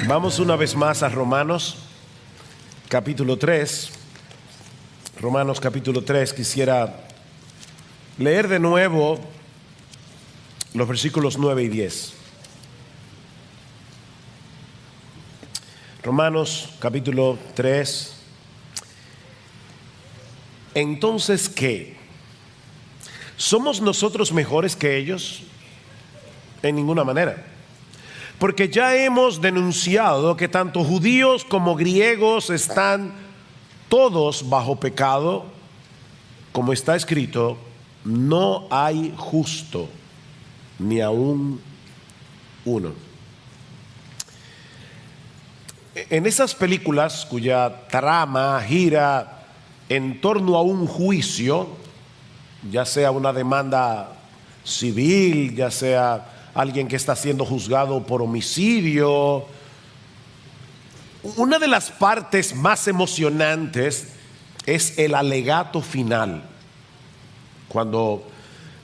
Vamos una vez más a Romanos capítulo 3. Romanos capítulo 3. Quisiera leer de nuevo los versículos 9 y 10. Romanos capítulo 3. Entonces, ¿qué? ¿Somos nosotros mejores que ellos? En ninguna manera. Porque ya hemos denunciado que tanto judíos como griegos están todos bajo pecado, como está escrito, no hay justo, ni aún uno. En esas películas cuya trama gira en torno a un juicio, ya sea una demanda civil, ya sea alguien que está siendo juzgado por homicidio, una de las partes más emocionantes es el alegato final, cuando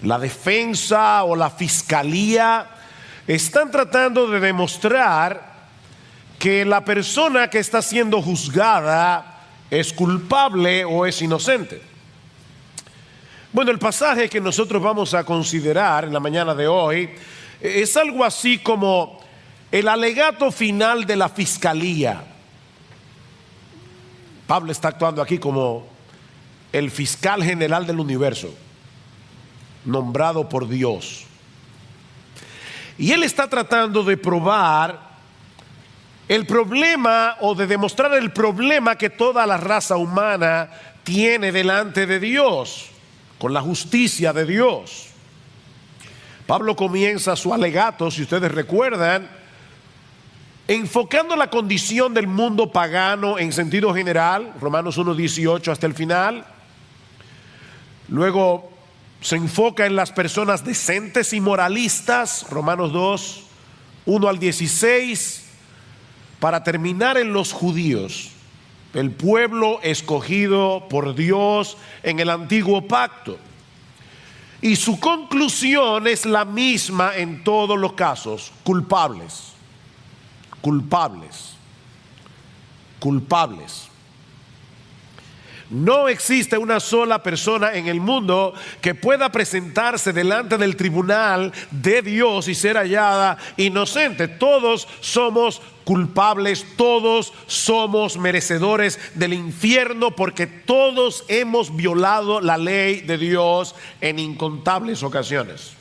la defensa o la fiscalía están tratando de demostrar que la persona que está siendo juzgada es culpable o es inocente. Bueno, el pasaje que nosotros vamos a considerar en la mañana de hoy es algo así como el alegato final de la fiscalía. Pablo está actuando aquí como el fiscal general del universo, nombrado por Dios. Y él está tratando de probar el problema o de demostrar el problema que toda la raza humana tiene delante de Dios, con la justicia de Dios. Pablo comienza su alegato, si ustedes recuerdan, enfocando la condición del mundo pagano en sentido general, Romanos 1:18 hasta el final. Luego se enfoca en las personas decentes y moralistas, Romanos 2:1 al 16, para terminar en los judíos, el pueblo escogido por Dios en el antiguo pacto. Y su conclusión es la misma en todos los casos: culpables, culpables, culpables. No existe una sola persona en el mundo que pueda presentarse delante del tribunal de Dios y ser hallada inocente. Todos somos culpables, todos somos merecedores del infierno, porque todos hemos violado la ley de Dios en incontables ocasiones.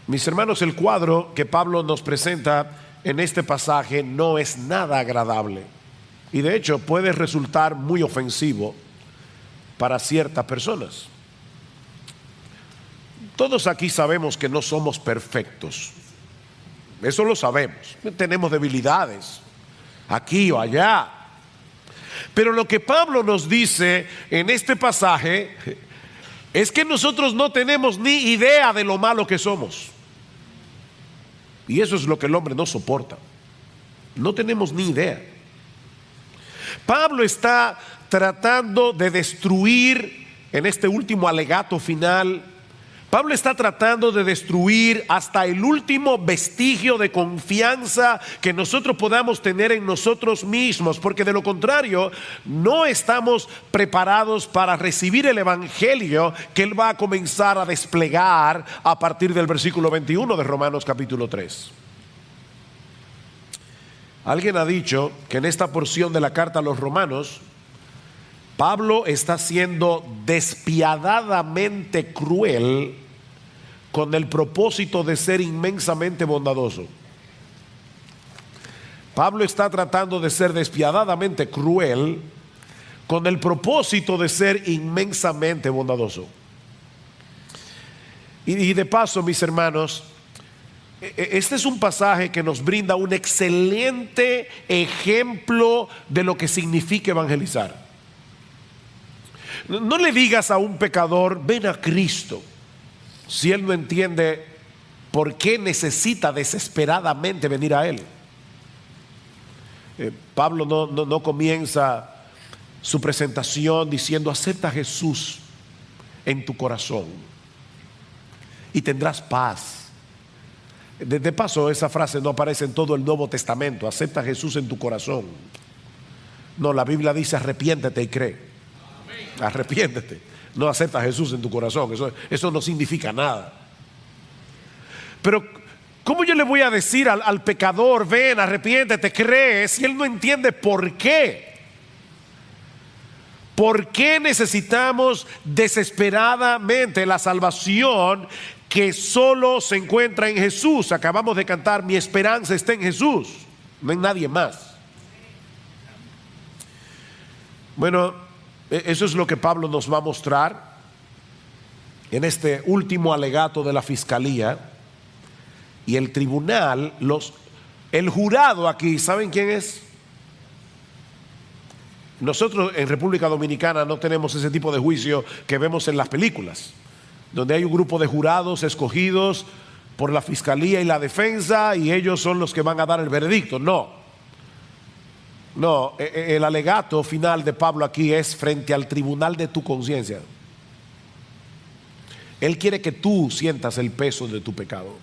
Mis hermanos, el cuadro que Pablo nos presenta en este pasaje no es nada agradable. Y de hecho puede resultar muy ofensivo para ciertas personas. Todos aquí sabemos que no somos perfectos. Eso lo sabemos. Tenemos debilidades aquí o allá. Pero lo que Pablo nos dice en este pasaje es que nosotros no tenemos ni idea de lo malo que somos. Y eso es lo que el hombre no soporta. No tenemos ni idea. Pablo está tratando de destruir, en este último alegato final, Pablo está tratando de destruir hasta el último vestigio de confianza que nosotros podamos tener en nosotros mismos, porque de lo contrario no estamos preparados para recibir el evangelio que él va a comenzar a desplegar a partir del versículo 21 de Romanos capítulo 3. Alguien ha dicho que en esta porción de la carta a los romanos, Pablo está siendo despiadadamente cruel con el propósito de ser inmensamente bondadoso. Pablo está tratando de ser despiadadamente cruel con el propósito de ser inmensamente bondadoso. Y de paso, mis hermanos, este es un pasaje que nos brinda un excelente ejemplo de lo que significa evangelizar. No le digas a un pecador: ven a Cristo, si él no entiende por qué necesita desesperadamente venir a él. Pablo no comienza su presentación diciendo: acepta a Jesús en tu corazón y tendrás paz. De paso, esa frase no aparece en todo el Nuevo Testamento. Acepta a Jesús en tu corazón. No, la Biblia dice arrepiéntete y cree. Arrepiéntete. No acepta a Jesús en tu corazón. Eso no significa nada. Pero ¿cómo yo le voy a decir al pecador, ven, arrepiéntete, cree, si él no entiende por qué? ¿Por qué necesitamos desesperadamente la salvación que solo se encuentra en Jesús? Acabamos de cantar, mi esperanza está en Jesús, no en nadie más. Bueno, eso es lo que Pablo nos va a mostrar en este último alegato de la fiscalía. Y el tribunal, el jurado aquí, ¿saben quién es? Nosotros en República Dominicana no tenemos ese tipo de juicio que vemos en las películas, donde hay un grupo de jurados escogidos por la fiscalía y la defensa y ellos son los que van a dar el veredicto. No, el alegato final de Pablo aquí es frente al tribunal de tu conciencia. Él quiere que tú sientas el peso de tu pecado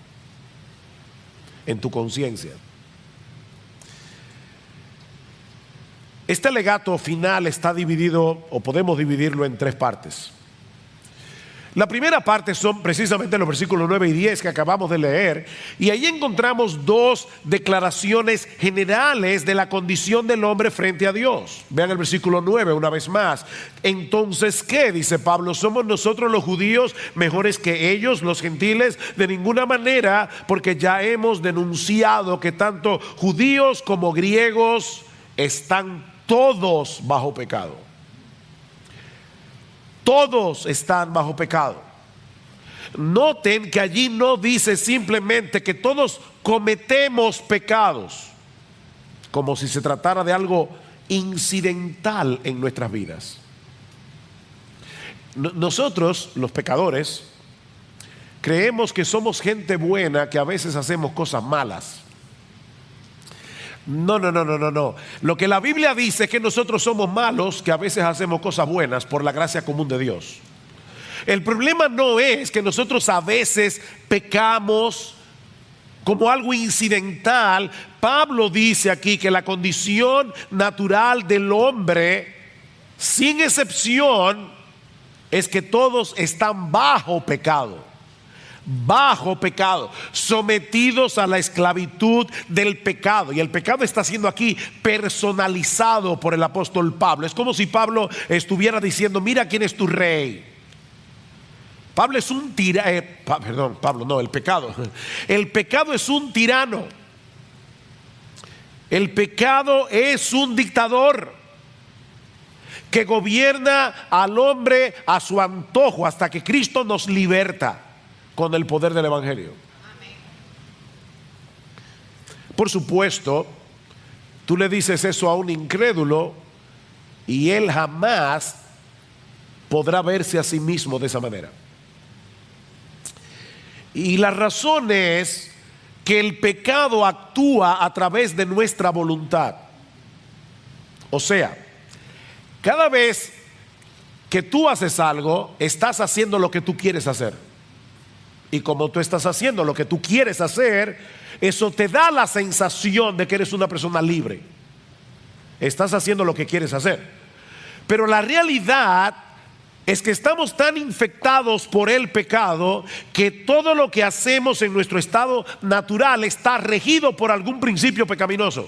en tu conciencia. Este alegato final está dividido, o podemos dividirlo en tres partes. La primera parte son precisamente los versículos 9 y 10 que acabamos de leer, y ahí encontramos dos declaraciones generales de la condición del hombre frente a Dios. Vean el versículo 9 una vez más. Entonces, ¿qué? Dice Pablo, ¿somos nosotros los judíos mejores que ellos, los gentiles? De ninguna manera, porque ya hemos denunciado que tanto judíos como griegos están todos bajo pecado. Todos están bajo pecado. Noten que allí no dice simplemente que todos cometemos pecados, como si se tratara de algo incidental en nuestras vidas. Nosotros, los pecadores, creemos que somos gente buena, que a veces hacemos cosas malas. No. Lo que la Biblia dice es que nosotros somos malos, que a veces hacemos cosas buenas por la gracia común de Dios. El problema no es que nosotros a veces pecamos como algo incidental. Pablo dice aquí que la condición natural del hombre, sin excepción, es que todos están bajo pecado. Bajo pecado, sometidos a la esclavitud del pecado. Y el pecado está siendo aquí personalizado por el apóstol Pablo. Es como si Pablo estuviera diciendo, mira quién es tu rey. Pablo es un tirano, el pecado. El pecado es un tirano. El pecado es un dictador que gobierna al hombre a su antojo hasta que Cristo nos liberta con el poder del evangelio. Por supuesto, tú le dices eso a un incrédulo y él jamás podrá verse a sí mismo de esa manera. Y la razón es que el pecado actúa a través de nuestra voluntad. O sea, cada vez que tú haces algo, estás haciendo lo que tú quieres hacer. Y como tú estás haciendo lo que tú quieres hacer, eso te da la sensación de que eres una persona libre. Estás haciendo lo que quieres hacer. Pero la realidad es que estamos tan infectados por el pecado que todo lo que hacemos en nuestro estado natural está regido por algún principio pecaminoso.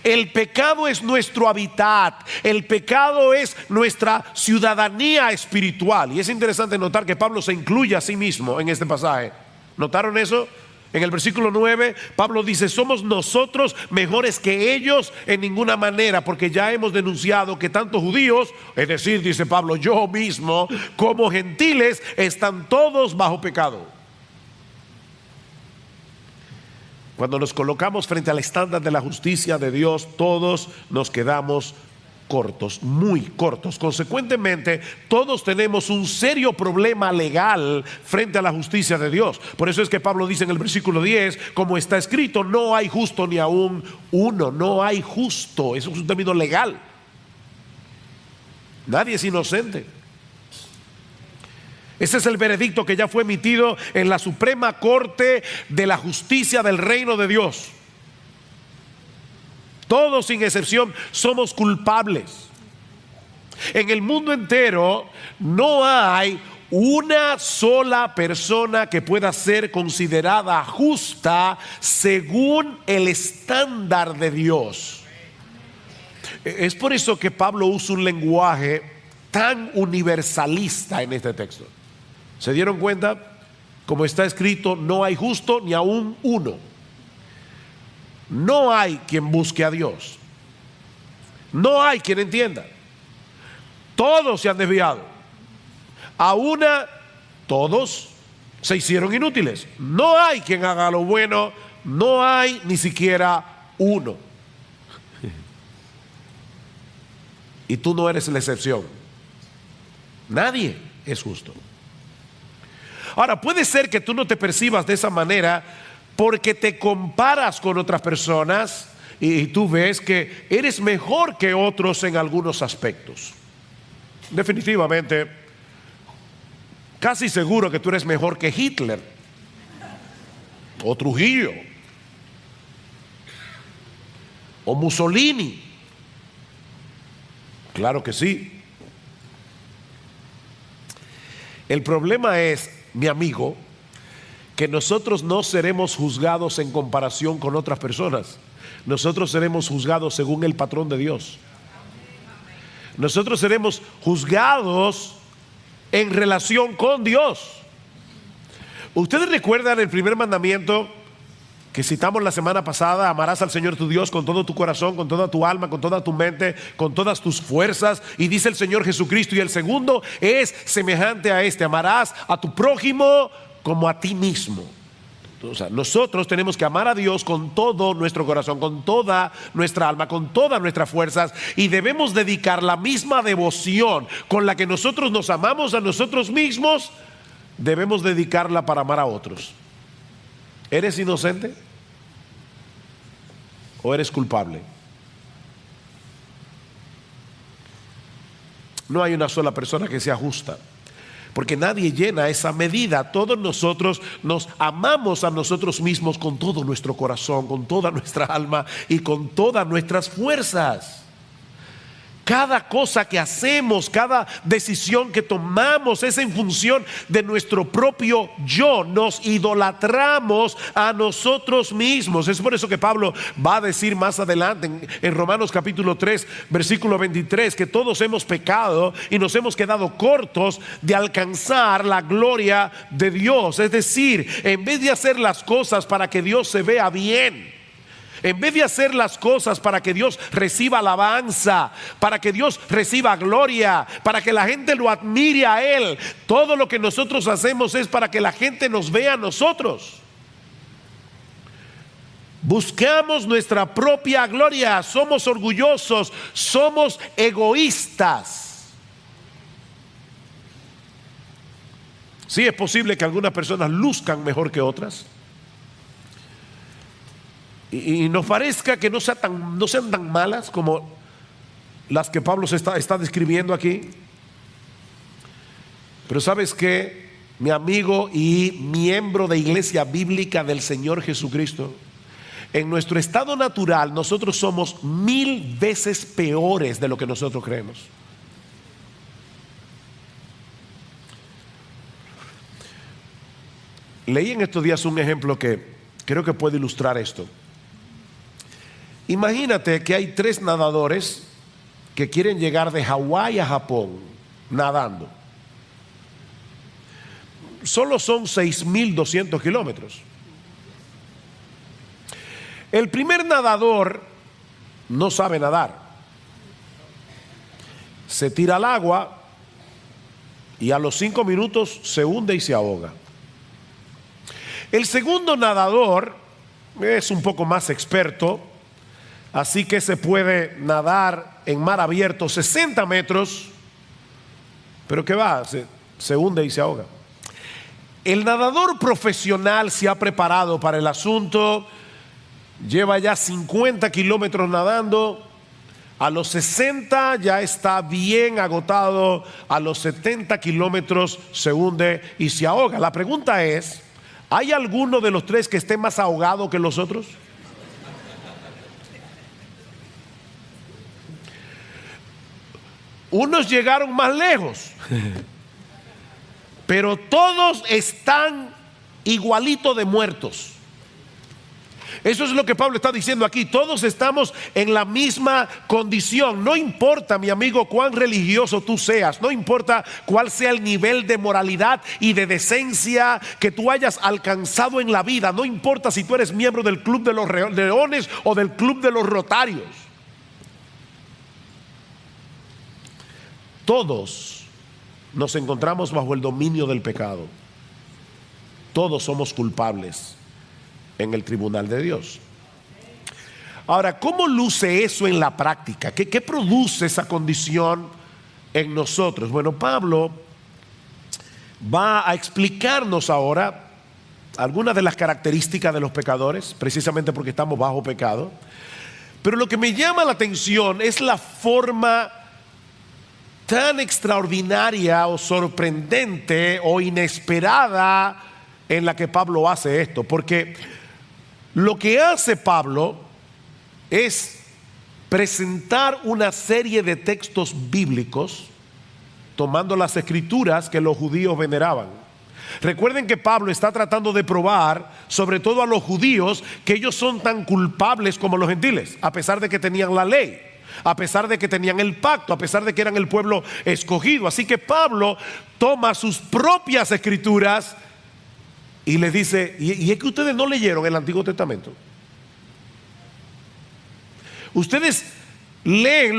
El pecado es nuestro hábitat, el pecado es nuestra ciudadanía espiritual. Y es interesante notar que Pablo se incluye a sí mismo en este pasaje. ¿Notaron eso? En el versículo 9, Pablo dice, somos nosotros mejores que ellos en ninguna manera, porque ya hemos denunciado que tanto judíos, es decir, dice Pablo, yo mismo, como gentiles, están todos bajo pecado. Cuando nos colocamos frente al estándar de la justicia de Dios, todos nos quedamos cortos, muy cortos. Consecuentemente, todos tenemos un serio problema legal frente a la justicia de Dios. Por eso es que Pablo dice en el versículo 10, como está escrito, no hay justo ni aún uno, no hay justo. Eso es un término legal. Nadie es inocente. Ese es el veredicto que ya fue emitido en la Suprema Corte de la Justicia del Reino de Dios. Todos sin excepción somos culpables. En el mundo entero no hay una sola persona que pueda ser considerada justa según el estándar de Dios. Es por eso que Pablo usa un lenguaje tan universalista en este texto. ¿Se dieron cuenta? Como está escrito, no hay justo ni aún uno. No hay quien busque a Dios. No hay quien entienda. Todos se han desviado. A una, todos se hicieron inútiles. No hay quien haga lo bueno. No hay ni siquiera uno. Y tú no eres la excepción. Nadie es justo. Ahora, puede ser que tú no te percibas de esa manera porque te comparas con otras personas y tú ves que eres mejor que otros en algunos aspectos. Definitivamente, casi seguro que tú eres mejor que Hitler o Trujillo o Mussolini. Claro que sí. El problema es, mi amigo, que nosotros no seremos juzgados en comparación con otras personas. Nosotros seremos juzgados según el patrón de Dios. Nosotros seremos juzgados en relación con Dios. Ustedes recuerdan el primer mandamiento que citamos la semana pasada: amarás al Señor tu Dios con todo tu corazón, con toda tu alma, con toda tu mente, con todas tus fuerzas. Y dice el Señor Jesucristo, y el segundo es semejante a este: amarás a tu prójimo como a ti mismo. O sea, nosotros tenemos que amar a Dios con todo nuestro corazón, con toda nuestra alma, con todas nuestras fuerzas, y debemos dedicar la misma devoción con la que nosotros nos amamos a nosotros mismos, debemos dedicarla para amar a otros. ¿Eres inocente o eres culpable? No hay una sola persona que sea justa, porque nadie llena esa medida. Todos nosotros nos amamos a nosotros mismos con todo nuestro corazón, con toda nuestra alma y con todas nuestras fuerzas. Cada cosa que hacemos, cada decisión que tomamos es en función de nuestro propio yo. Nos idolatramos a nosotros mismos. Es por eso que Pablo va a decir más adelante en Romanos capítulo 3 versículo 23 que todos hemos pecado y nos hemos quedado cortos de alcanzar la gloria de Dios. Es decir, en vez de hacer las cosas para que Dios se vea bien, en vez de hacer las cosas para que Dios reciba alabanza, para que Dios reciba gloria, para que la gente lo admire a Él, todo lo que nosotros hacemos es para que la gente nos vea a nosotros. Buscamos nuestra propia gloria, somos orgullosos, somos egoístas. Sí, es posible que algunas personas luzcan mejor que otras, y nos parezca que no sean tan malas como las que Pablo está describiendo aquí. Pero ¿sabes qué, mi amigo y miembro de Iglesia Bíblica del Señor Jesucristo? En nuestro estado natural nosotros somos 1000 veces peores de lo que nosotros creemos. Leí en estos días un ejemplo que creo que puede ilustrar esto. Imagínate que hay 3 nadadores que quieren llegar de Hawái a Japón nadando. Solo son 6.200 kilómetros. El primer nadador no sabe nadar. Se tira al agua y a los 5 minutos se hunde y se ahoga. El segundo nadador es un poco más experto, así que se puede nadar en mar abierto 60 metros, pero ¿qué va? Se hunde y se ahoga. El nadador profesional se ha preparado para el asunto, lleva ya 50 kilómetros nadando, A los 60 ya está bien agotado, a los 70 kilómetros se hunde y se ahoga. La pregunta es, ¿hay alguno de los tres que esté más ahogado que los otros? Unos llegaron más lejos, pero todos están igualitos de muertos. Eso es lo que Pablo está diciendo aquí. Todos estamos en la misma condición. No importa, mi amigo, cuán religioso tú seas. No importa cuál sea el nivel de moralidad y de decencia que tú hayas alcanzado en la vida. No importa si tú eres miembro del Club de los Leones o del Club de los Rotarios. Todos nos encontramos bajo el dominio del pecado. Todos somos culpables en el tribunal de Dios. Ahora, ¿cómo luce eso en la práctica? ¿Qué produce esa condición en nosotros? Bueno, Pablo va a explicarnos ahora algunas de las características de los pecadores, precisamente porque estamos bajo pecado. Pero lo que me llama la atención es la forma tan extraordinaria o sorprendente o inesperada en la que Pablo hace esto, porque lo que hace Pablo es presentar una serie de textos bíblicos tomando las escrituras que los judíos veneraban. Recuerden que Pablo está tratando de probar, sobre todo a los judíos, que ellos son tan culpables como los gentiles, a pesar de que tenían la ley, a pesar de que tenían el pacto, a pesar de que eran el pueblo escogido. Así que Pablo toma sus propias escrituras y les dice, y es que ustedes no leyeron el Antiguo Testamento. Ustedes leen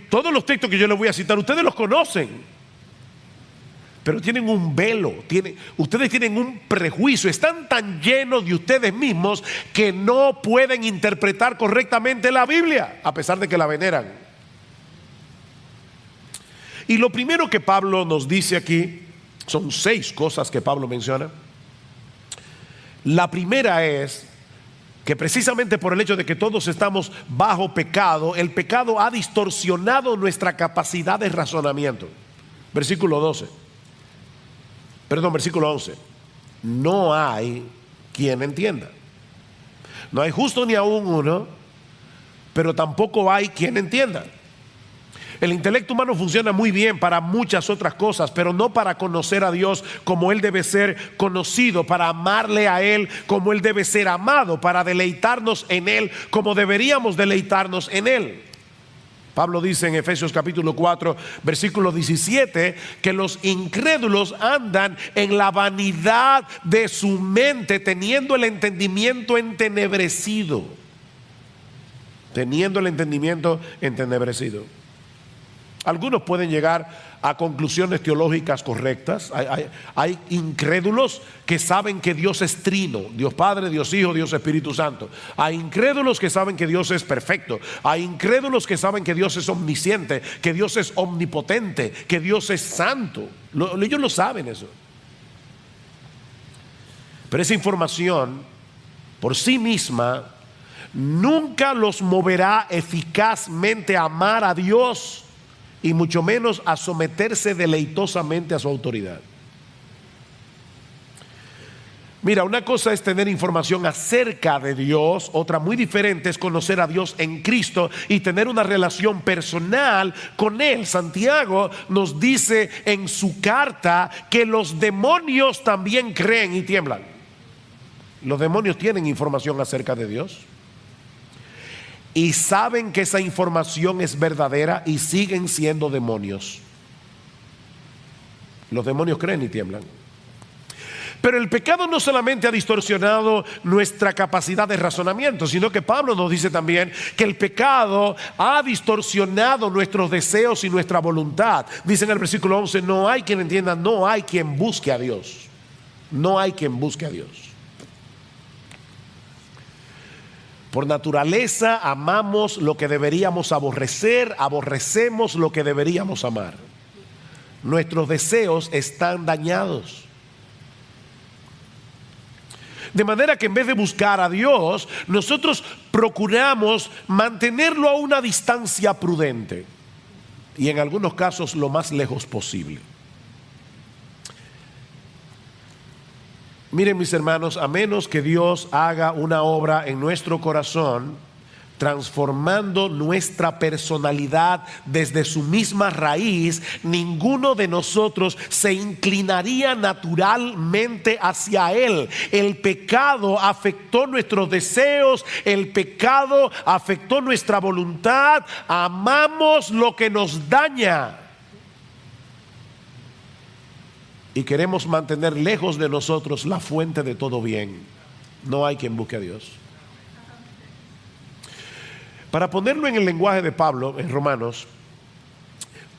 todos los textos que yo les voy a citar, ustedes los conocen, pero tienen un velo, ustedes tienen un prejuicio, están tan llenos de ustedes mismos que no pueden interpretar correctamente la Biblia, a pesar de que la veneran. Y lo primero que Pablo nos dice aquí, son 6 cosas que Pablo menciona. La primera es que precisamente por el hecho de que todos estamos bajo pecado, el pecado ha distorsionado nuestra capacidad de razonamiento. Versículo 11. No hay quien entienda. No hay justo ni aún uno, pero tampoco hay quien entienda. El intelecto humano funciona muy bien para muchas otras cosas, pero no para conocer a Dios como Él debe ser conocido, para amarle a Él como Él debe ser amado, para deleitarnos en Él como deberíamos deleitarnos en Él. Pablo dice en Efesios capítulo 4, versículo 17, que los incrédulos andan en la vanidad de su mente, teniendo el entendimiento entenebrecido. Teniendo el entendimiento entenebrecido. Algunos pueden llegar a conclusiones teológicas correctas. Hay incrédulos que saben que Dios es trino, Dios Padre, Dios Hijo, Dios Espíritu Santo. Hay incrédulos que saben que Dios es perfecto. Hay incrédulos que saben que Dios es omnisciente, que Dios es omnipotente, que Dios es santo. Ellos lo saben eso. Pero esa información por sí misma nunca los moverá eficazmente a amar a Dios, y mucho menos a someterse deleitosamente a su autoridad. Mira, una cosa es tener información acerca de Dios, otra muy diferente es conocer a Dios en Cristo y tener una relación personal con Él. Santiago nos dice en su carta que los demonios también creen y tiemblan. Los demonios tienen información acerca de Dios y saben que esa información es verdadera y siguen siendo demonios. Los demonios creen y tiemblan. Pero el pecado no solamente ha distorsionado nuestra capacidad de razonamiento, sino que Pablo nos dice también que el pecado ha distorsionado nuestros deseos y nuestra voluntad. Dice en el versículo 11, no hay quien entienda, no hay quien busque a Dios. No hay quien busque a Dios. Por naturaleza amamos lo que deberíamos aborrecer, aborrecemos lo que deberíamos amar. Nuestros deseos están dañados. De manera que en vez de buscar a Dios, nosotros procuramos mantenerlo a una distancia prudente y en algunos casos lo más lejos posible. Miren, mis hermanos, a menos que Dios haga una obra en nuestro corazón, transformando nuestra personalidad desde su misma raíz, ninguno de nosotros se inclinaría naturalmente hacia Él. El pecado afectó nuestros deseos, el pecado afectó nuestra voluntad, amamos lo que nos daña y queremos mantener lejos de nosotros la fuente de todo bien. No hay quien busque a Dios. Para ponerlo en el lenguaje de Pablo en Romanos,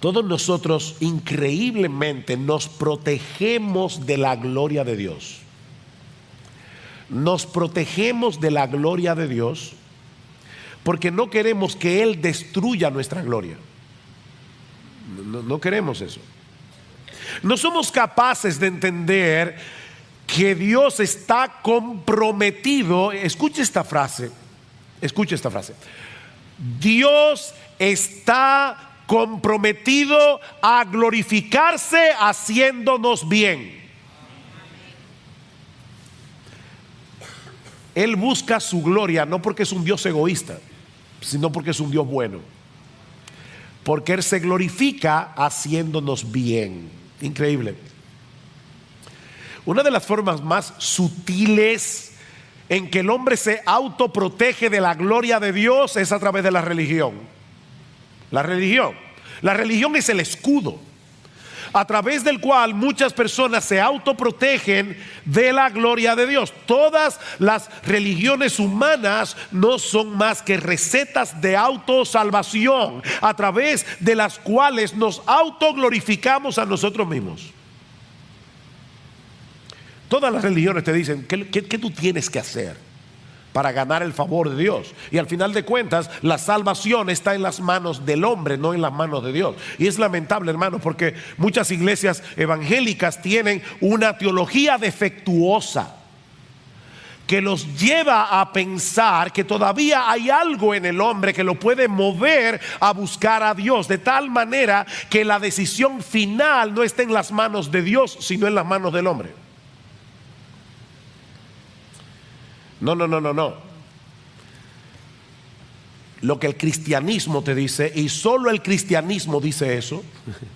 todos nosotros increíblemente nos protegemos de la gloria de Dios. Nos protegemos de la gloria de Dios porque no queremos que Él destruya nuestra gloria. No queremos eso. No somos capaces de entender que Dios está comprometido. Escuche esta frase. Dios está comprometido a glorificarse haciéndonos bien. Él busca su gloria no porque es un Dios egoísta, sino porque es un Dios bueno. Porque Él se glorifica haciéndonos bien. Increíble. Una de las formas más sutiles en que el hombre se autoprotege de la gloria de Dios es a través de la religión. La religión es el escudo a través del cual muchas personas se autoprotegen de la gloria de Dios. Todas las religiones humanas no son más que recetas de autosalvación a través de las cuales nos autoglorificamos a nosotros mismos. Todas las religiones te dicen ¿qué tú tienes que hacer para ganar el favor de Dios? Y al final de cuentas, la salvación está en las manos del hombre, no en las manos de Dios. Y es lamentable, hermanos, porque muchas iglesias evangélicas tienen una teología defectuosa que los lleva a pensar que todavía hay algo en el hombre que lo puede mover a buscar a Dios, de tal manera que la decisión final no está en las manos de Dios, sino en las manos del hombre. No. Lo que el cristianismo te dice, y solo el cristianismo dice eso,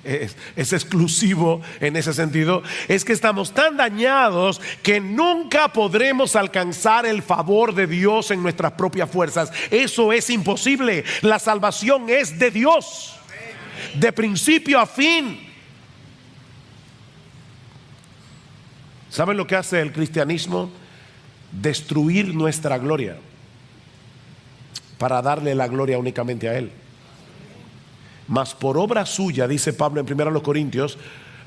es exclusivo en ese sentido, es que estamos tan dañados que nunca podremos alcanzar el favor de Dios en nuestras propias fuerzas. Eso es imposible. La salvación es de Dios, de principio a fin. ¿Saben lo que hace el cristianismo? Destruir nuestra gloria para darle la gloria únicamente a Él. Mas por obra suya, dice Pablo en 1 Corintios,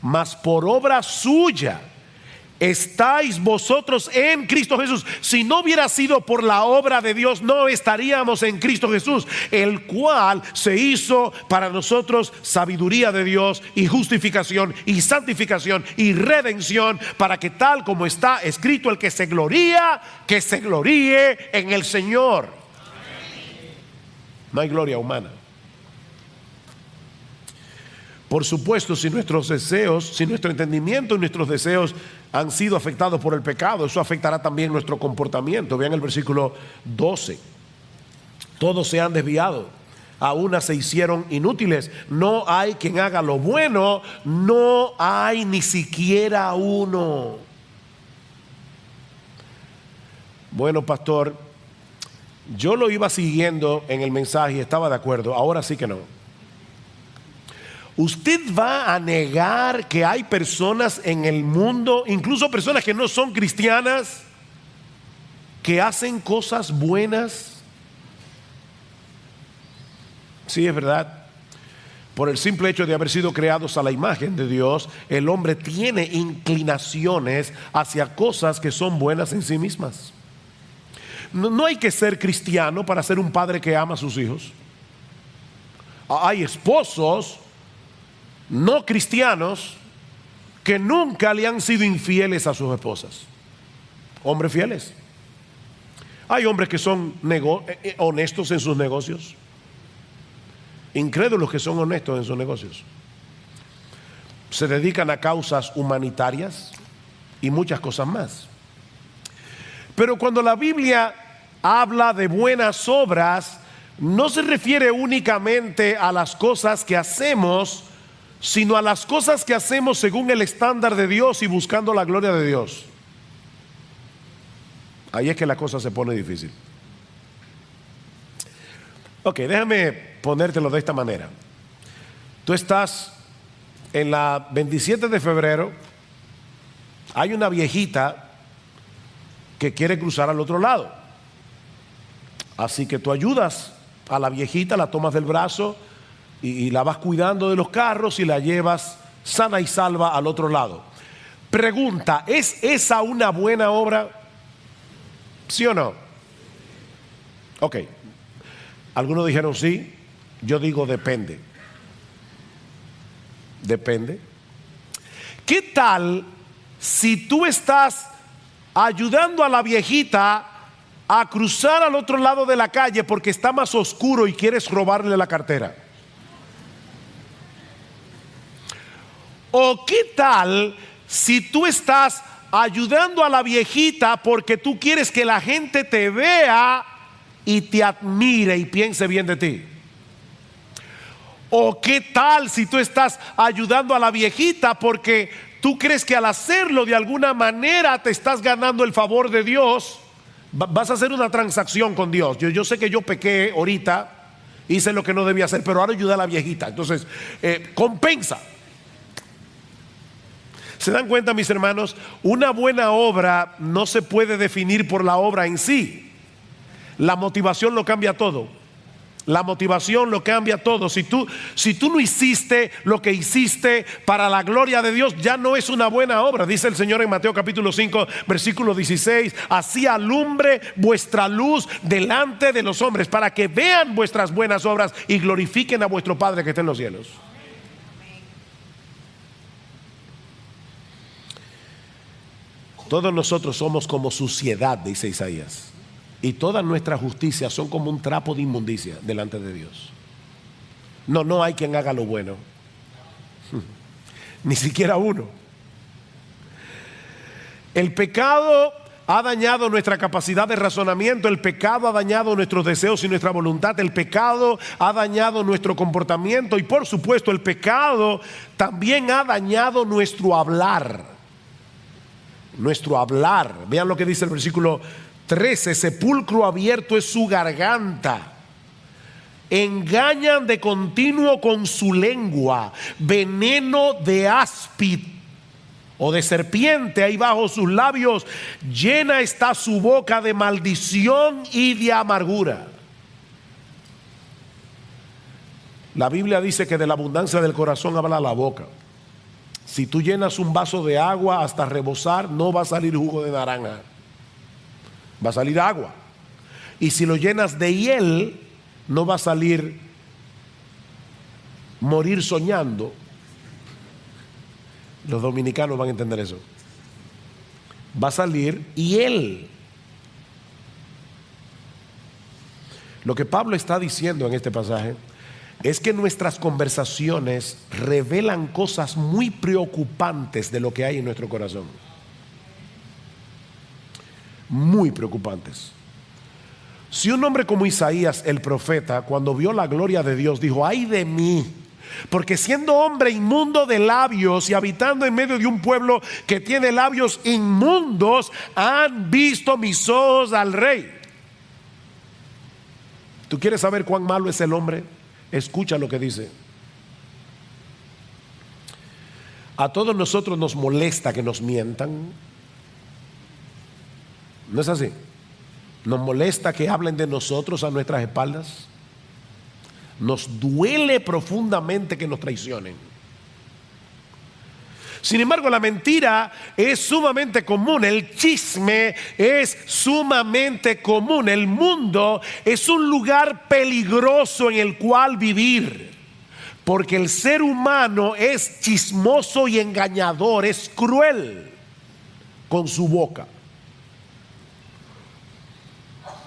mas por obra suya estáis vosotros en Cristo Jesús. Si no hubiera sido por la obra de Dios, no estaríamos en Cristo Jesús, el cual se hizo para nosotros sabiduría de Dios y justificación y santificación y redención, para que tal como está escrito, el que se gloría, que se gloríe en el Señor. No hay gloria humana. Por supuesto, si nuestros deseos, si nuestro entendimiento y nuestros deseos han sido afectados por el pecado, eso afectará también nuestro comportamiento. Vean el versículo 12. Todos se han desviado, a una se hicieron inútiles. No hay quien haga lo bueno, no hay ni siquiera uno. Bueno, pastor, yo lo iba siguiendo en el mensaje y estaba de acuerdo. Ahora sí que no. ¿Usted va a negar que hay personas en el mundo, incluso personas que no son cristianas, que hacen cosas buenas? Sí, es verdad. Por el simple hecho de haber sido creados a la imagen de Dios, el hombre tiene inclinaciones hacia cosas que son buenas en sí mismas. No hay que ser cristiano para ser un padre que ama a sus hijos. Hay esposos no cristianos que nunca le han sido infieles a sus esposas. Hombres fieles. Hay hombres que son honestos en sus negocios. Incrédulos que son honestos en sus negocios. Se dedican a causas humanitarias y muchas cosas más. Pero cuando la Biblia habla de buenas obras, no se refiere únicamente a las cosas que hacemos, sino a las cosas que hacemos según el estándar de Dios y buscando la gloria de Dios. Ahí es que la cosa se pone difícil. Ok, déjame ponértelo de esta manera. Tú estás en la 27 de febrero, hay una viejita que quiere cruzar al otro lado. Así que tú ayudas a la viejita, la tomas del brazo y la vas cuidando de los carros y la llevas sana y salva al otro lado. Pregunta, ¿es esa una buena obra? ¿Sí o no? Ok. Algunos dijeron sí, yo digo depende. Depende. ¿Qué tal si tú estás ayudando a la viejita a cruzar al otro lado de la calle porque está más oscuro y quieres robarle la cartera? ¿O qué tal si tú estás ayudando a la viejita porque tú quieres que la gente te vea y te admire y piense bien de ti? ¿O qué tal si tú estás ayudando a la viejita porque tú crees que al hacerlo de alguna manera te estás ganando el favor de Dios? Vas a hacer una transacción con Dios. Yo sé que yo pequé ahorita, hice lo que no debía hacer, pero ahora ayudé a la viejita. Entonces, compensa. ¿Se dan cuenta, mis hermanos? Una buena obra no se puede definir por la obra en sí. La motivación lo cambia todo. La motivación lo cambia todo. Si tú no hiciste lo que hiciste para la gloria de Dios, ya no es una buena obra. Dice el Señor en Mateo capítulo 5 versículo 16: así alumbre vuestra luz delante de los hombres, para que vean vuestras buenas obras y glorifiquen a vuestro Padre que está en los cielos. Todos nosotros somos como suciedad, dice Isaías, y todas nuestras justicias son como un trapo de inmundicia delante de Dios. No hay quien haga lo bueno, ni siquiera uno. El pecado ha dañado nuestra capacidad de razonamiento, el pecado ha dañado nuestros deseos y nuestra voluntad, el pecado ha dañado nuestro comportamiento y por supuesto el pecado también ha dañado nuestro hablar. Nuestro hablar. Vean lo que dice el versículo 13: sepulcro abierto es su garganta, engañan de continuo con su lengua, veneno de áspid o de serpiente hay bajo sus labios, llena está su boca de maldición y de amargura. La Biblia dice que de la abundancia del corazón habla la boca. Si tú llenas un vaso de agua hasta rebosar, no va a salir jugo de naranja, va a salir agua. Y si lo llenas de hiel, no va a salir morir soñando. Los dominicanos van a entender eso. Va a salir hiel. Lo que Pablo está diciendo en este pasaje es que nuestras conversaciones revelan cosas muy preocupantes de lo que hay en nuestro corazón. Muy preocupantes. Si un hombre como Isaías, el profeta, cuando vio la gloria de Dios, dijo: ay de mí, porque siendo hombre inmundo de labios y habitando en medio de un pueblo que tiene labios inmundos, han visto mis ojos al Rey. ¿Tú quieres saber cuán malo es el hombre? Escucha lo que dice. A todos nosotros nos molesta que nos mientan. ¿No es así? Nos molesta que hablen de nosotros a nuestras espaldas. Nos duele profundamente que nos traicionen. Sin embargo, la mentira es sumamente común, el chisme es sumamente común. El mundo es un lugar peligroso en el cual vivir, porque el ser humano es chismoso y engañador, es cruel con su boca.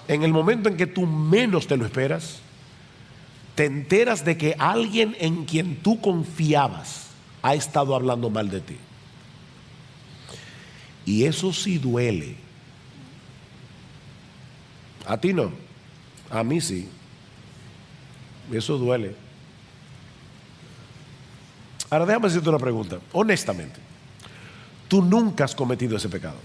en el momento en que tú menos te lo esperas, te enteras de que alguien en quien tú confiabas ha estado hablando mal de ti. Y eso sí duele. A ti no, a mí sí. Eso duele. Ahora déjame hacerte una pregunta, honestamente. Tú nunca has cometido ese pecado.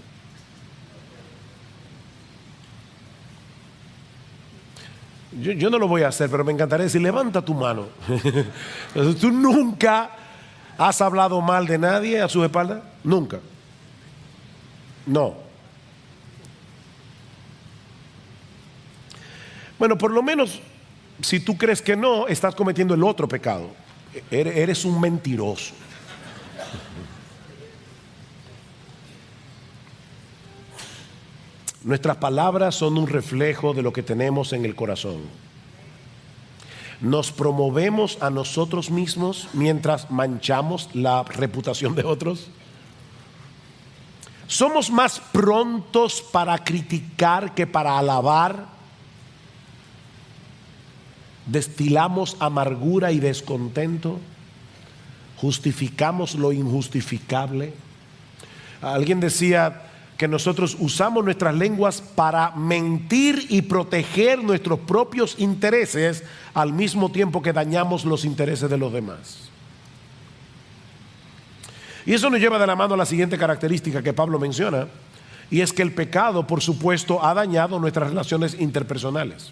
Yo no lo voy a hacer, pero me encantaría decir, levanta tu mano. ¿Tú nunca has hablado mal de nadie a su espalda? Nunca. No. Bueno, por lo menos, si tú crees que no, estás cometiendo el otro pecado. Eres un mentiroso. Nuestras palabras son un reflejo de lo que tenemos en el corazón. Nos promovemos a nosotros mismos mientras manchamos la reputación de otros. Somos más prontos para criticar que para alabar. Destilamos amargura y descontento. Justificamos lo injustificable. Alguien decía que nosotros usamos nuestras lenguas para mentir y proteger nuestros propios intereses al mismo tiempo que dañamos los intereses de los demás. Y eso nos lleva de la mano a la siguiente característica que Pablo menciona, y es que el pecado, por supuesto, ha dañado nuestras relaciones interpersonales.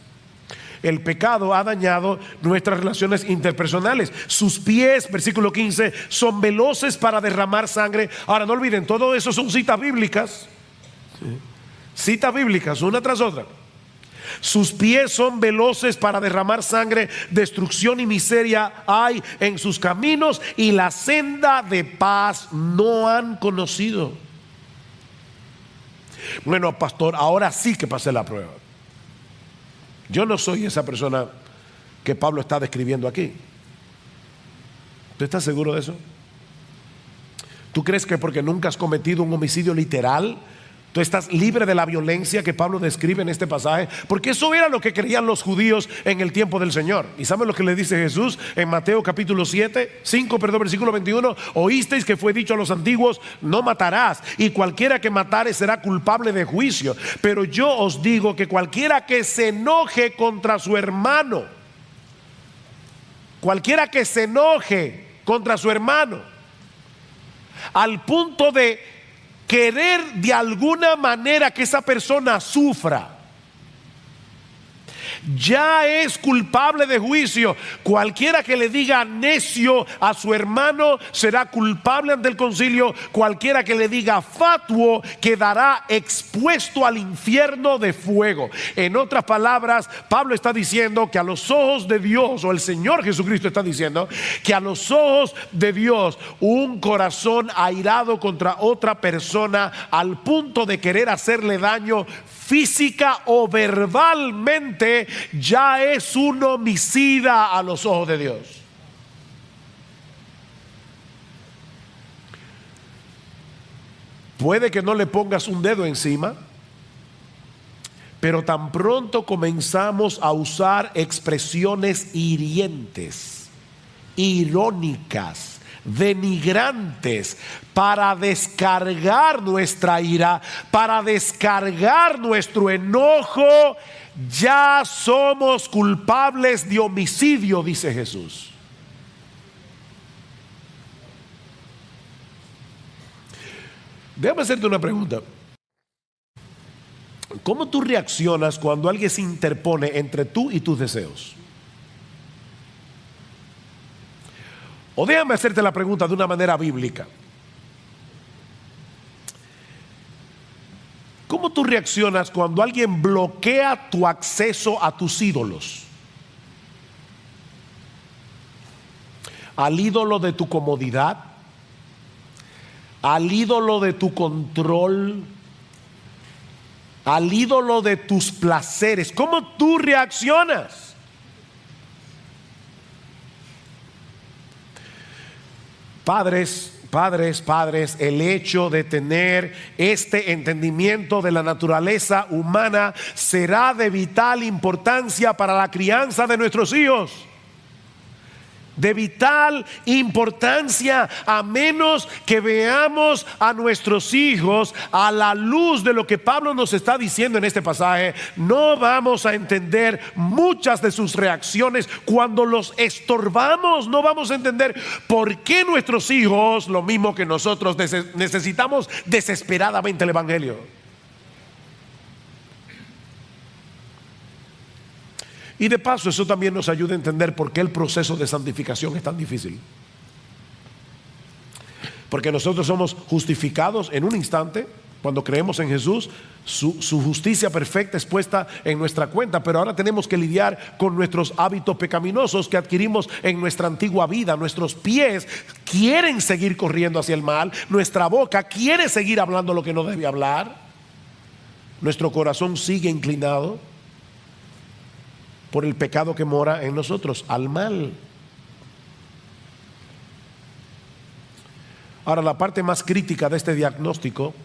El pecado ha dañado nuestras relaciones interpersonales. Sus pies, versículo 15, son veloces para derramar sangre. Ahora no olviden, todo eso son citas bíblicas. Citas bíblicas, una tras otra. Sus pies son veloces para derramar sangre. Destrucción y miseria hay en sus caminos, y la senda de paz no han conocido. Bueno, pastor, ahora sí que pasé la prueba. Yo no soy esa persona que Pablo está describiendo aquí. ¿Tú estás seguro de eso? ¿Tú crees que porque nunca has cometido un homicidio literal, tú estás libre de la violencia que Pablo describe en este pasaje? Porque eso era lo que creían los judíos en el tiempo del Señor. ¿Y saben lo que le dice Jesús en Mateo capítulo 5, versículo 21? Oísteis que fue dicho a los antiguos, no matarás, y cualquiera que matare será culpable de juicio. Pero yo os digo que cualquiera que se enoje contra su hermano, al punto de querer de alguna manera que esa persona sufra, ya es culpable de juicio. Cualquiera que le diga necio a su hermano será culpable ante el concilio. Cualquiera que le diga fatuo quedará expuesto al infierno de fuego. En otras palabras, Pablo está diciendo que a los ojos de Dios, o el Señor Jesucristo está diciendo que a los ojos de Dios, un corazón airado contra otra persona al punto de querer hacerle daño física o verbalmente, ya es un homicida a los ojos de Dios. Puede que no le pongas un dedo encima, pero tan pronto comenzamos a usar expresiones hirientes, irónicas, denigrantes, para descargar nuestra ira, para descargar nuestro enojo, ya somos culpables de homicidio, dice Jesús. Déjame hacerte una pregunta. ¿Cómo tú reaccionas cuando alguien se interpone entre tú y tus deseos? O déjame hacerte la pregunta de una manera bíblica. ¿Cómo tú reaccionas cuando alguien bloquea tu acceso a tus ídolos? Al ídolo de tu comodidad, al ídolo de tu control, al ídolo de tus placeres. ¿Cómo tú reaccionas? Padres padres, el hecho de tener este entendimiento de la naturaleza humana será de vital importancia para la crianza de nuestros hijos. De vital importancia, a menos que veamos a nuestros hijos a la luz de lo que Pablo nos está diciendo en este pasaje, no vamos a entender muchas de sus reacciones. Cuando los estorbamos, no vamos a entender por qué nuestros hijos, lo mismo que nosotros, necesitamos desesperadamente el evangelio. Y de paso, eso también nos ayuda a entender por qué el proceso de santificación es tan difícil. Porque nosotros somos justificados en un instante cuando creemos en Jesús. Su justicia perfecta es puesta en nuestra cuenta, pero ahora tenemos que lidiar con nuestros hábitos pecaminosos que adquirimos en nuestra antigua vida. Nuestros pies quieren seguir corriendo hacia el mal, nuestra boca quiere seguir hablando lo que no debe hablar, nuestro corazón sigue inclinado por el pecado que mora en nosotros, al mal. Ahora, la parte más crítica de este diagnóstico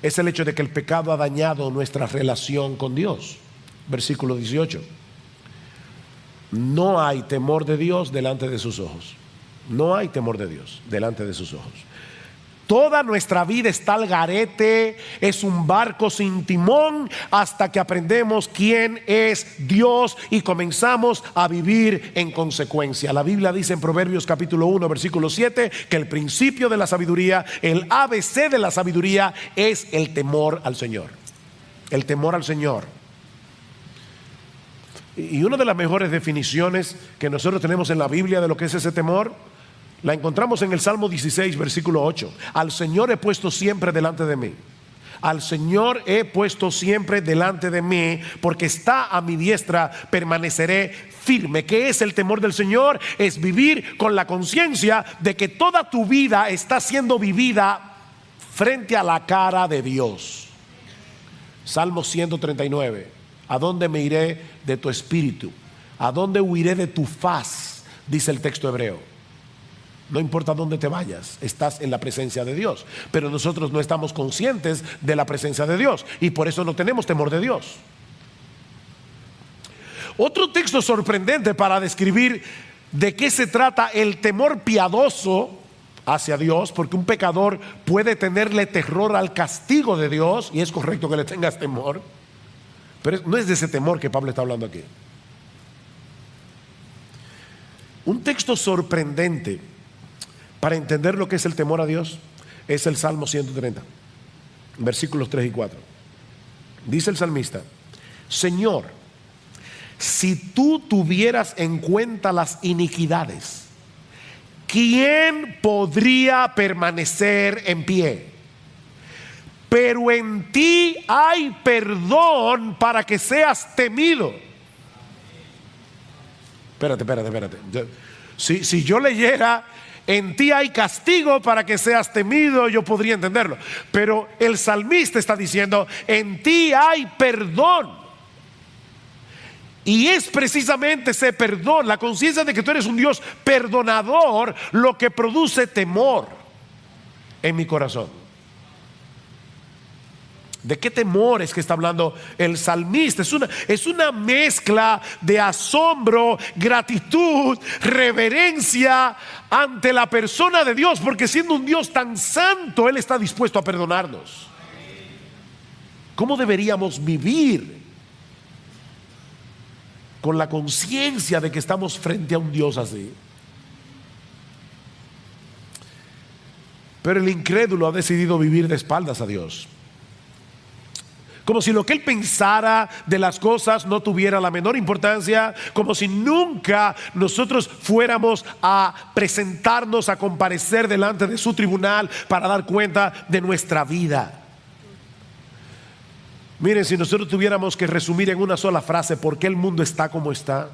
es el hecho de que el pecado ha dañado nuestra relación con Dios. Versículo 18. No hay temor de Dios delante de sus ojos. No hay temor de Dios delante de sus ojos. Toda nuestra vida está al garete, es un barco sin timón hasta que aprendemos quién es Dios y comenzamos a vivir en consecuencia. La Biblia dice en Proverbios capítulo 1 versículo 7 que el principio de la sabiduría, el ABC de la sabiduría es el temor al Señor. El temor al Señor. Y una de las mejores definiciones que nosotros tenemos en la Biblia de lo que es ese temor la encontramos en el Salmo 16, versículo 8. Al Señor he puesto siempre delante de mí. Al Señor he puesto siempre delante de mí, porque está a mi diestra, permaneceré firme. ¿Qué es el temor del Señor? Es vivir con la conciencia de que toda tu vida está siendo vivida frente a la cara de Dios. Salmo 139. ¿A dónde me iré de tu espíritu? ¿A dónde huiré de tu faz? Dice el texto hebreo. No importa dónde te vayas, estás en la presencia de Dios. Pero nosotros no estamos conscientes de la presencia de Dios y por eso no tenemos temor de Dios. Otro texto sorprendente para describir de qué se trata el temor piadoso hacia Dios, porque un pecador puede tenerle terror al castigo de Dios, y es correcto que le tengas temor, pero no es de ese temor que Pablo está hablando aquí. Un texto sorprendente para entender lo que es el temor a Dios es el Salmo 130, versículos 3 y 4. Dice el salmista: Señor, si tú tuvieras en cuenta las iniquidades, ¿quién podría permanecer en pie? Pero en ti hay perdón para que seas temido. Espérate. Si yo leyera en ti hay castigo para que seas temido, yo podría entenderlo. Pero el salmista está diciendo: en ti hay perdón. Y es precisamente ese perdón, la conciencia de que tú eres un Dios perdonador, lo que produce temor en mi corazón. ¿De qué temor es que está hablando el salmista? Es una mezcla de asombro, gratitud, reverencia ante la persona de Dios, porque siendo un Dios tan santo, Él está dispuesto a perdonarnos. ¿Cómo deberíamos vivir con la conciencia de que estamos frente a un Dios así? Pero el incrédulo ha decidido vivir de espaldas a Dios, como si lo que él pensara de las cosas no tuviera la menor importancia, como si nunca nosotros fuéramos a presentarnos, a comparecer delante de su tribunal para dar cuenta de nuestra vida. Miren, si nosotros tuviéramos que resumir en una sola frase por qué el mundo está como está,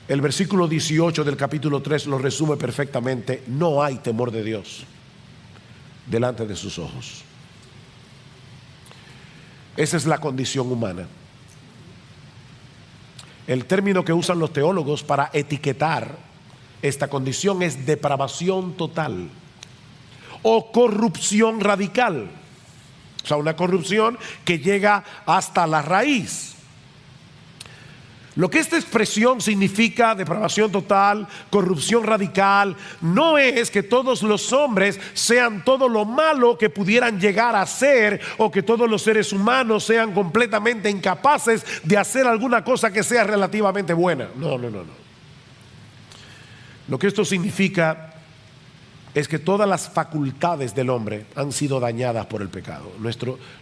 el versículo 18 del capítulo 3 lo resume perfectamente: no hay temor de Dios delante de sus ojos. Esa es la condición humana. El término que usan los teólogos para etiquetar esta condición es depravación total o corrupción radical. O sea, una corrupción que llega hasta la raíz. Lo que esta expresión significa, depravación total, corrupción radical, no es que todos los hombres sean todo lo malo que pudieran llegar a ser, o que todos los seres humanos sean completamente incapaces de hacer alguna cosa que sea relativamente buena. No. Lo que esto significa es que todas las facultades del hombre han sido dañadas por el pecado.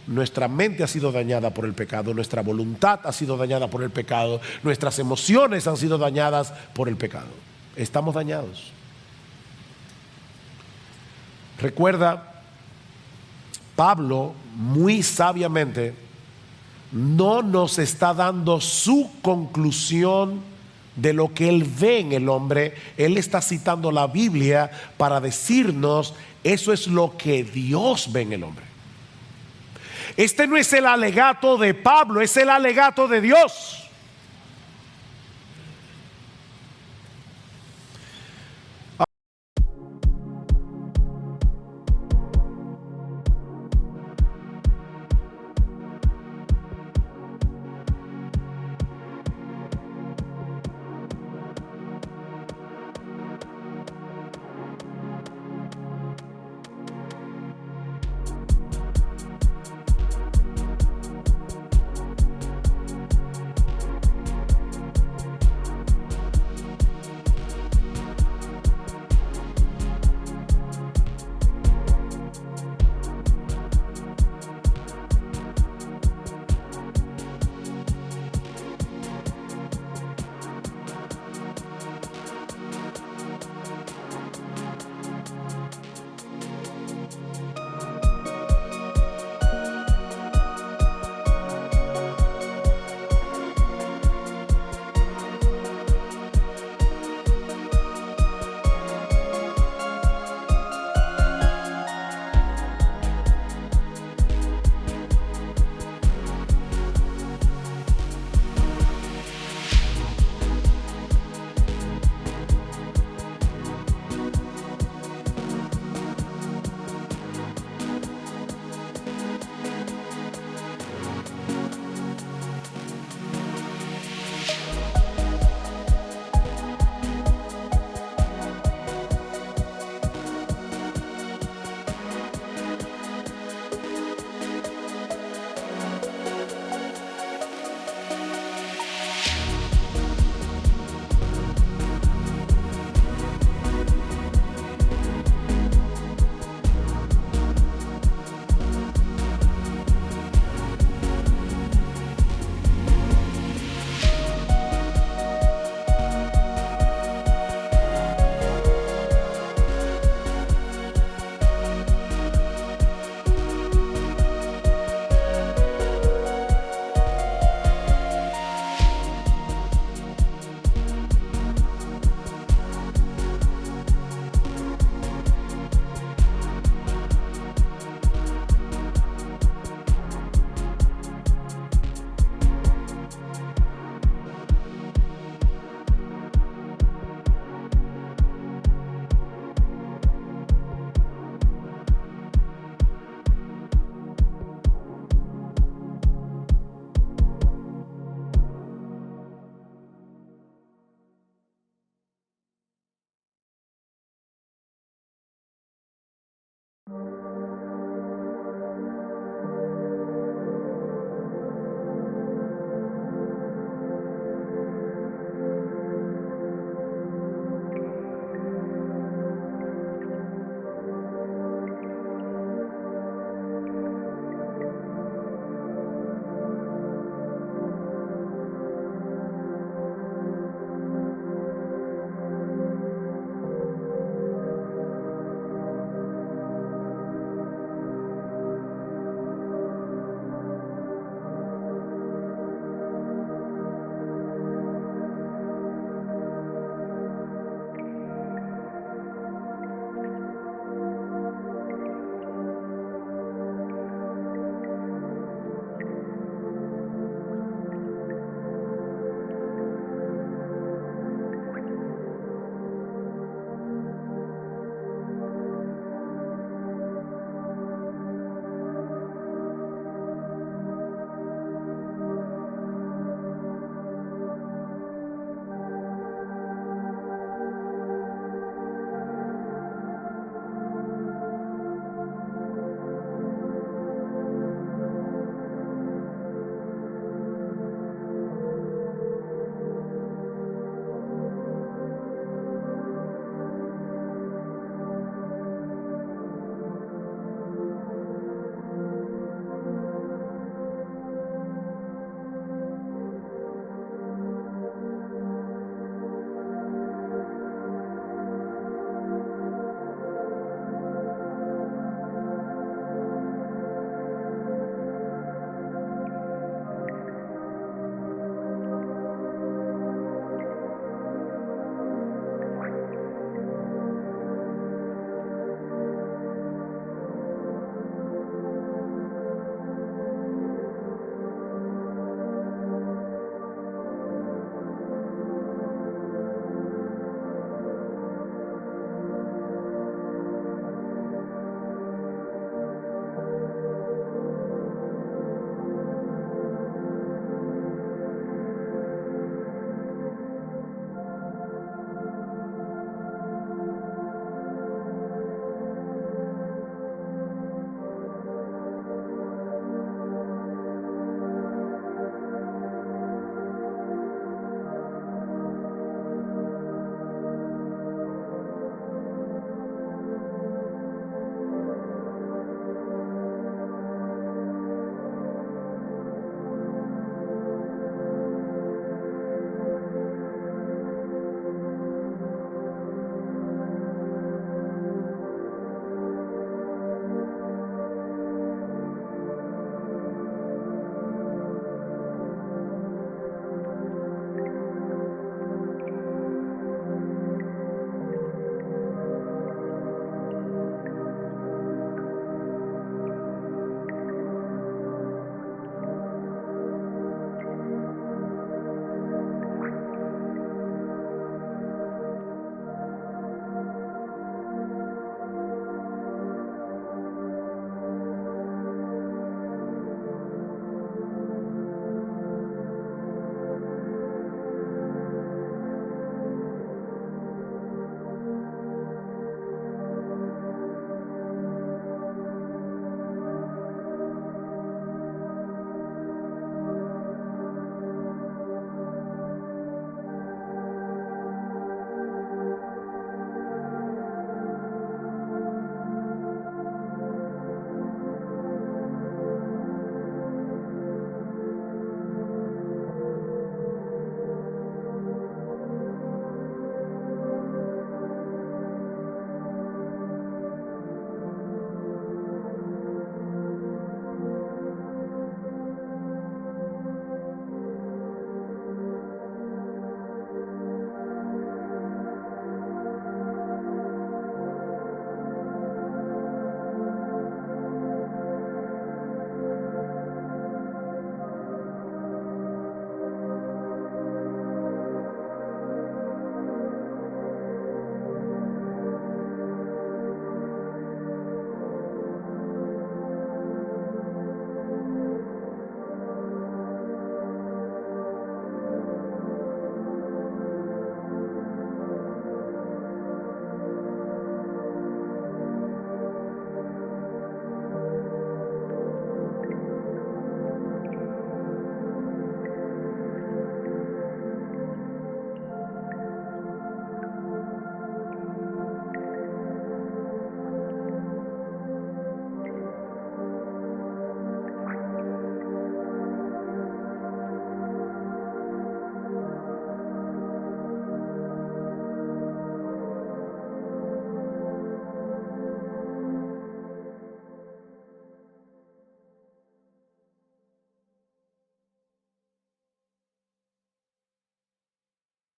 Nuestra mente ha sido dañada por el pecado, nuestra voluntad ha sido dañada por el pecado, nuestras emociones han sido dañadas por el pecado. Estamos dañados. Recuerda, Pablo muy sabiamente no nos está dando su conclusión de lo que él ve en el hombre. Él está citando la Biblia para decirnos: eso es lo que Dios ve en el hombre. Este no es el alegato de Pablo, es el alegato de Dios.